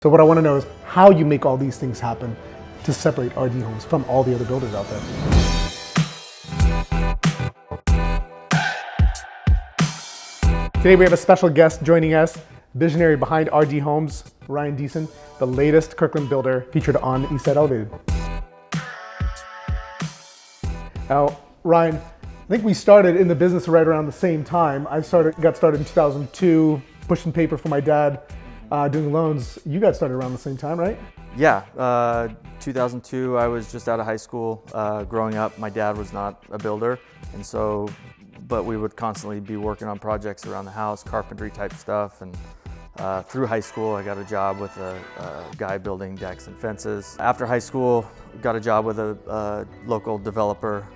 So what I want to know is how you make all these things happen to separate RD Homes from all the other builders out there. Today we have a special guest joining us, visionary behind RD Homes, Ryan Deason, the latest Kirkland builder featured on Eastside Elevated. Now, Ryan, I think we started in the business right around the same time. I got started in 2002, pushing paper for my dad, doing loans. You got started around the same time, right? Yeah, 2002, I was just out of high school. Growing up, my dad was not a builder, but we would constantly be working on projects around the house, carpentry type stuff. And through high school, I got a job with a guy building decks and fences. After high school, got a job with a local developer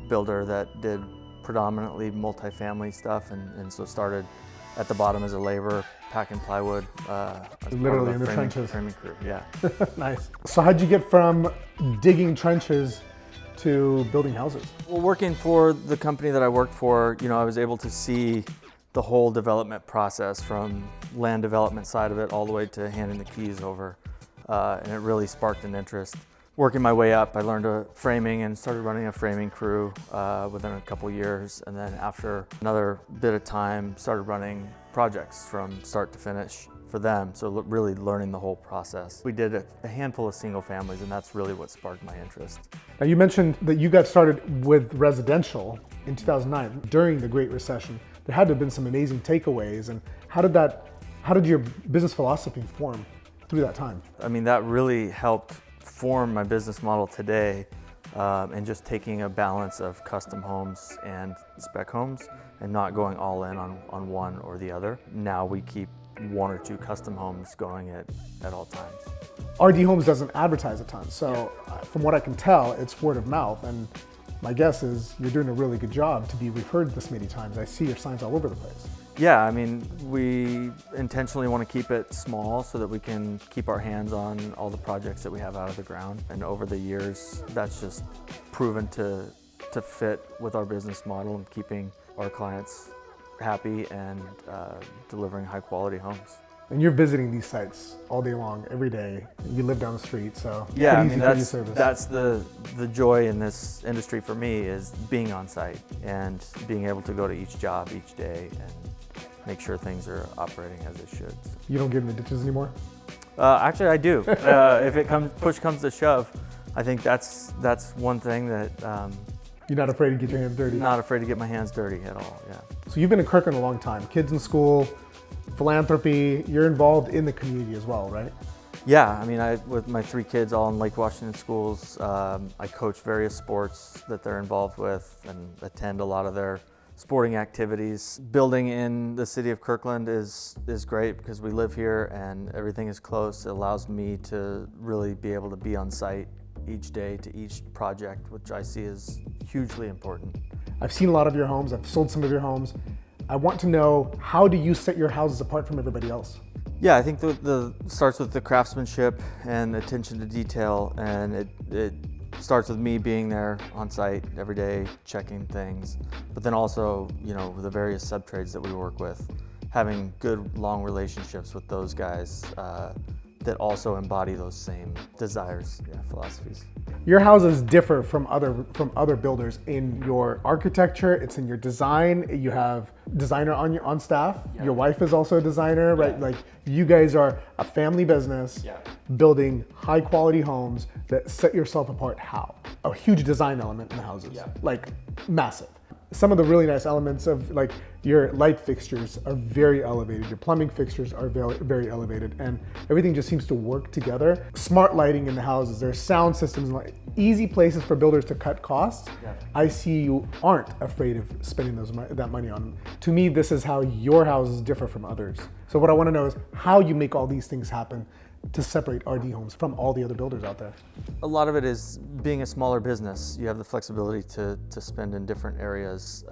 builder that did predominantly multifamily stuff, and so started at the bottom as a laborer, packing plywood. Literally in the trenches. Framing crew, yeah. Nice. So how'd you get from digging trenches to building houses? Well, working for the company that I worked for, I was able to see the whole development process from land development side of it all the way to handing the keys over. And it really sparked an interest. Working my way up, I learned framing and started running a framing crew within a couple years. And then after another bit of time, started running projects from start to finish for them. So really learning the whole process. We did a handful of single families, and that's really what sparked my interest. Now you mentioned that you got started with residential in 2009 during the Great Recession. There had to have been some amazing takeaways. And how did your business philosophy form through that time? I mean, that really helped form my business model today, and just taking a balance of custom homes and spec homes and not going all in on one or the other. Now we keep one or two custom homes going at all times. RD Homes doesn't advertise a ton, so from what I can tell, it's word of mouth, and my guess is you're doing a really good job to be referred this many times. I see your signs all over the place. Yeah, I mean, we intentionally want to keep it small so that we can keep our hands on all the projects that we have out of the ground. And over the years, that's just proven to fit with our business model and keeping our clients happy and delivering high quality homes. And you're visiting these sites all day long, every day. You live down the street, so yeah, I mean, that's the joy in this industry for me, is being on site and being able to go to each job each day and make sure things are operating as it should. You don't get in the ditches anymore? Actually, I do. If push comes to shove, I think that's one thing that you're not afraid to get your hands dirty. Not afraid to get my hands dirty at all. Yeah. So you've been in Kirkland a long time. Kids in school, philanthropy. You're involved in the community as well, right? Yeah. I mean, with my 3 kids all in Lake Washington schools, I coach various sports that they're involved with and attend a lot of their sporting activities. Building in the city of Kirkland is great because we live here and everything is close. It allows me to really be able to be on site each day to each project, which I see as hugely important. I've seen a lot of your homes. I've sold some of your homes. I want to know, how do you set your houses apart from everybody else? Yeah, I think the starts with the craftsmanship and attention to detail, and it starts with me being there on site every day, checking things, but then also, with the various sub-trades that we work with, having good, long relationships with those guys that also embody those same desires, philosophies. Your houses differ from other builders in your architecture. It's in your design. You have designer on staff. Yeah. Your wife is also a designer, right? Yeah. Like, you guys are a family business, building high quality homes that set yourself apart. How? A huge design element in the houses, like massive. Some of the really nice elements of, like, your light fixtures are very elevated, your plumbing fixtures are very, very elevated, and everything just seems to work together. Smart lighting in the houses, there's sound systems, like easy places for builders to cut costs. Yeah. I see you aren't afraid of spending that money on them. To me, this is how your houses differ from others. So what I want to know is how you make all these things happen to separate RD Homes from all the other builders out there. A lot of it is being a smaller business. You have the flexibility to spend in different areas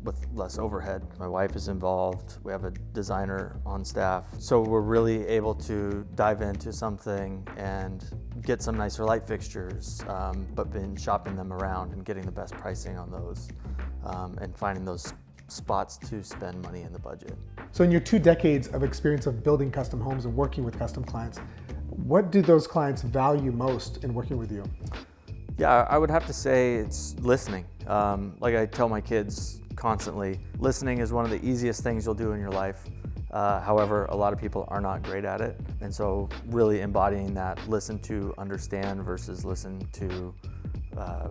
with less overhead. My wife is involved. We have a designer on staff. So we're really able to dive into something and get some nicer light fixtures, but been shopping them around and getting the best pricing on those, and finding those spots to spend money in the budget. So in your 2 decades of experience of building custom homes and working with custom clients, What do those clients value most in working with you? Yeah, I would have to say it's listening. Like I tell my kids constantly, listening is one of the easiest things you'll do in your life. However, a lot of people are not great at it. And so really embodying that listen to understand versus listen to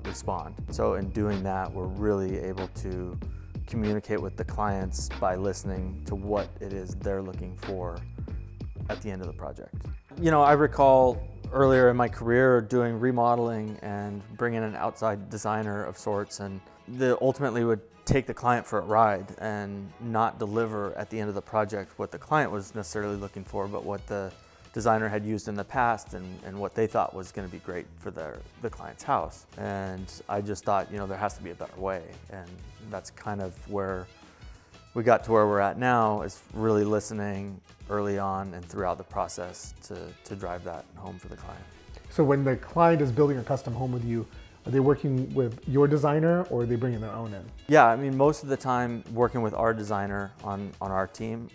respond. So in doing that, we're really able to communicate with the clients by listening to what it is they're looking for at the end of the project. You know, I recall earlier in my career doing remodeling and bringing an outside designer of sorts, and they ultimately would take the client for a ride and not deliver at the end of the project what the client was necessarily looking for, but what the designer had used in the past and what they thought was going to be great for the client's house. And I just thought, you know, there has to be a better way. And that's kind of where we got to where we're at now, is really listening early on and throughout the process to drive that home for the client. So when the client is building a custom home with you, are they working with your designer or are they bringing their own in? Yeah, I mean, most of the time working with our designer on our team.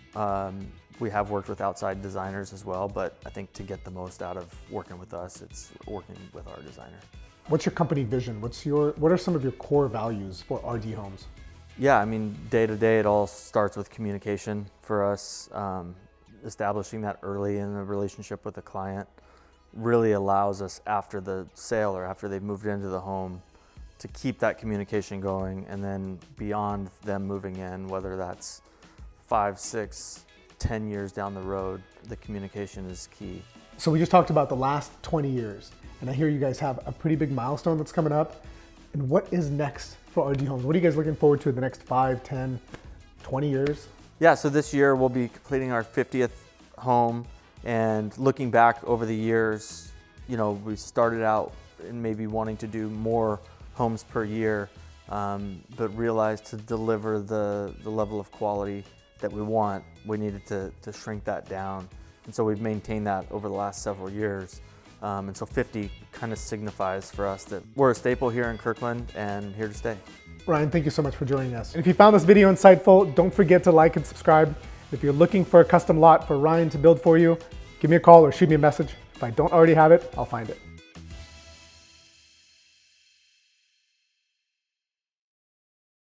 We have worked with outside designers as well, but I think to get the most out of working with us, it's working with our designer. What's your company vision? What are some of your core values for RD Homes? Yeah, I mean, day to day, it all starts with communication for us. Establishing that early in the relationship with the client really allows us after the sale or after they've moved into the home to keep that communication going, and then beyond them moving in, whether that's 5, 6, 10 years down the road, the communication is key. So we just talked about the last 20 years, and I hear you guys have a pretty big milestone that's coming up. And what is next for RD Homes? What are you guys looking forward to in the next 5, 10, 20 years? Yeah, so this year we'll be completing our 50th home, and looking back over the years, you know, we started out in maybe wanting to do more homes per year, but realized to deliver the level of quality that we want, we needed to shrink that down. And so we've maintained that over the last several years. And so 50 kind of signifies for us that we're a staple here in Kirkland and here to stay. Ryan, thank you so much for joining us. And if you found this video insightful, don't forget to like and subscribe. If you're looking for a custom lot for Ryan to build for you, give me a call or shoot me a message. If I don't already have it, I'll find it.